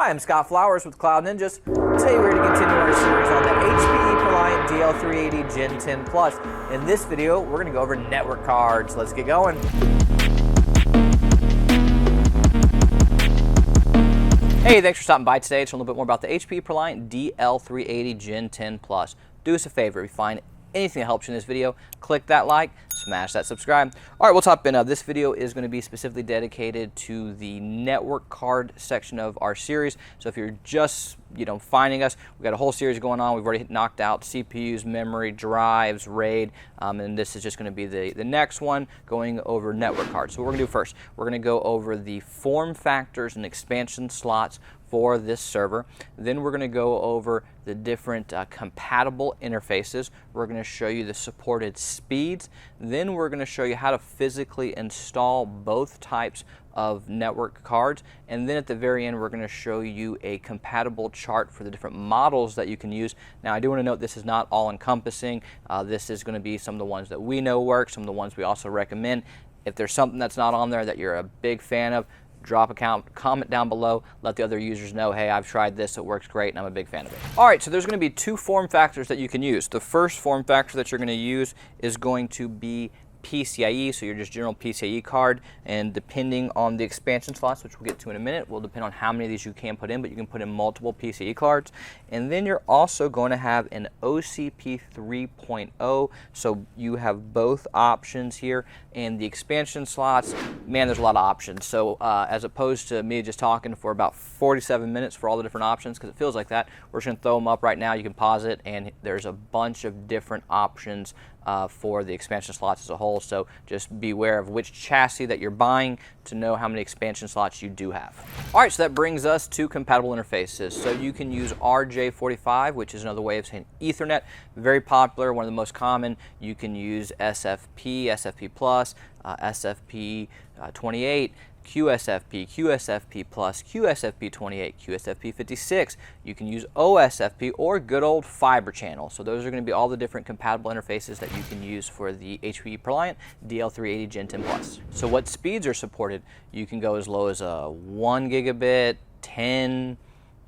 Hi, I'm Scott Flowers with Cloud Ninjas. Today we're going to continue our series on the HPE ProLiant DL380 Gen10 Plus. In this video, we're going to go over network cards. Let's get going. Hey, thanks for stopping by today to learn a little bit more about the HPE ProLiant DL380 Gen10 Plus. Do us a favor, if you find anything that helps you in this video, click that like, smash that subscribe. All right, we'll top in. This video is going to be specifically dedicated to the network card section of our series. So if you're just finding us, we've got a whole series going on. We've already knocked out CPUs, memory, drives, RAID, and this is just going to be the next one going over network cards. So what we're going to do first, we're going to go over the form factors and expansion slots for this server. Then we're going to go over the different compatible interfaces. We're going to show you the supported speeds. Then we're going to show you how to physically install both types of network cards, and then at the very end we're going to show you a compatible chart for the different models that you can use. Now I do want to note this is not all encompassing. This is going to be some of the ones that we know work, some of the ones we also recommend. If there's something that's not on there that you're a big fan of, drop a comment down below, let the other users know, hey, I've tried this, it works great, and I'm a big fan of it. All right, so there's going to be two form factors that you can use. The first form factor that you're going to use is going to be PCIe, so your just general PCIe card, and depending on the expansion slots, which we'll get to in a minute, will depend on how many of these you can put in, but you can put in multiple PCIe cards. And then you're also going to have an OCP 3.0, so you have both options here. And the expansion slots, man, there's a lot of options. So as opposed to me just talking for about 47 minutes for all the different options, because it feels like that, we're just going to throw them up right now. You can pause it, and there's a bunch of different options for the expansion slots as a whole. So just be aware of which chassis that you're buying to know how many expansion slots you do have. All right, so that brings us to compatible interfaces. So you can use RJ45, which is another way of saying Ethernet, very popular, one of the most common. You can use SFP, SFP Plus, SFP 28, QSFP, QSFP Plus, QSFP 28, QSFP 56. You can use OSFP or good old fiber channel. So those are going to be all the different compatible interfaces that you can use for the HPE ProLiant DL380 Gen10 Plus. So what speeds are supported? You can go as low as 1 gigabit, 10,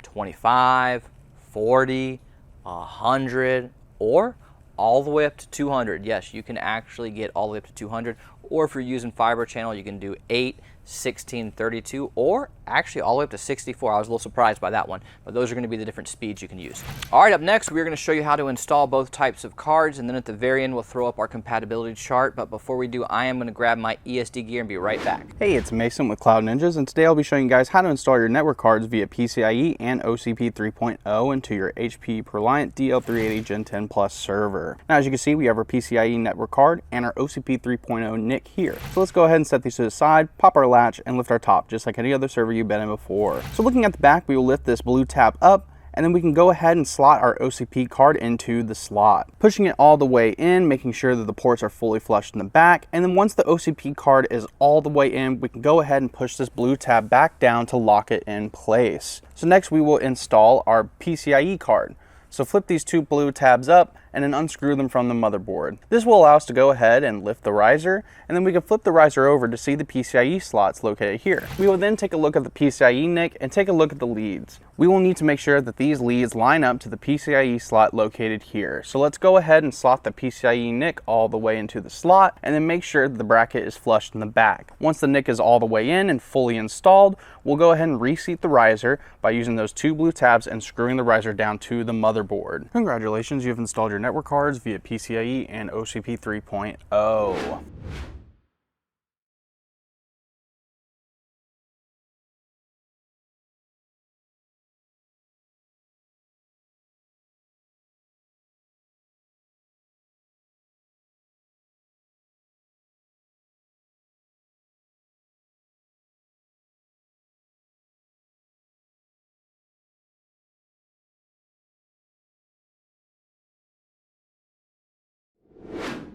25, 40, 100, or all the way up to 200. Yes, you can actually get all the way up to 200. Or if you're using fiber channel, you can do 8, 16, 32, or actually all the way up to 64. I was a little surprised by that one, but those are going to be the different speeds you can use. All right, up next, we're going to show you how to install both types of cards, and then at the very end, we'll throw up our compatibility chart. But before we do, I am going to grab my ESD gear and be right back. Hey, it's Mason with Cloud Ninjas, and today I'll be showing you guys how to install your network cards via PCIe and OCP 3.0 into your HPE ProLiant DL380 Gen10 Plus server. Now, as you can see, we have our PCIe network card and our OCP 3.0 NIC here. So let's go ahead and set these to the side, pop our latch, and lift our top, just like any other server you've been in before. So looking at the back, we will lift this blue tab up, and then we can go ahead and slot our OCP card into the slot, pushing it all the way in, making sure that the ports are fully flushed in the back. And then once the OCP card is all the way in, we can go ahead and push this blue tab back down to lock it in place. So next we will install our PCIe card. So flip these two blue tabs up and then unscrew them from the motherboard. This will allow us to go ahead and lift the riser, and then we can flip the riser over to see the PCIe slots located here. We will then take a look at the PCIe NIC and take a look at the leads. We will need to make sure that these leads line up to the PCIe slot located here. So let's go ahead and slot the PCIe NIC all the way into the slot, and then make sure that the bracket is flushed in the back. Once the NIC is all the way in and fully installed, we'll go ahead and reseat the riser by using those two blue tabs and screwing the riser down to the motherboard. Congratulations, you've installed your network cards via PCIe and OCP 3.0.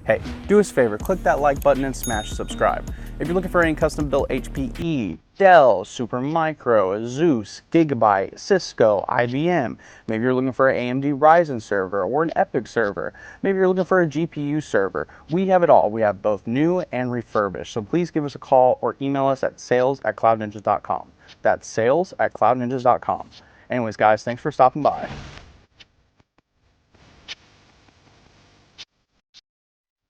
Hey, do us a favor, click that like button and smash subscribe. If you're looking for any custom built HPE, Dell, Supermicro, Asus, Gigabyte, Cisco, IBM, maybe you're looking for an AMD Ryzen server or an EPYC server, maybe you're looking for a GPU server, we have it all. We have both new and refurbished. So please give us a call or email us at sales@cloudninjas.com. That's sales@cloudninjas.com. Anyways, guys, thanks for stopping by.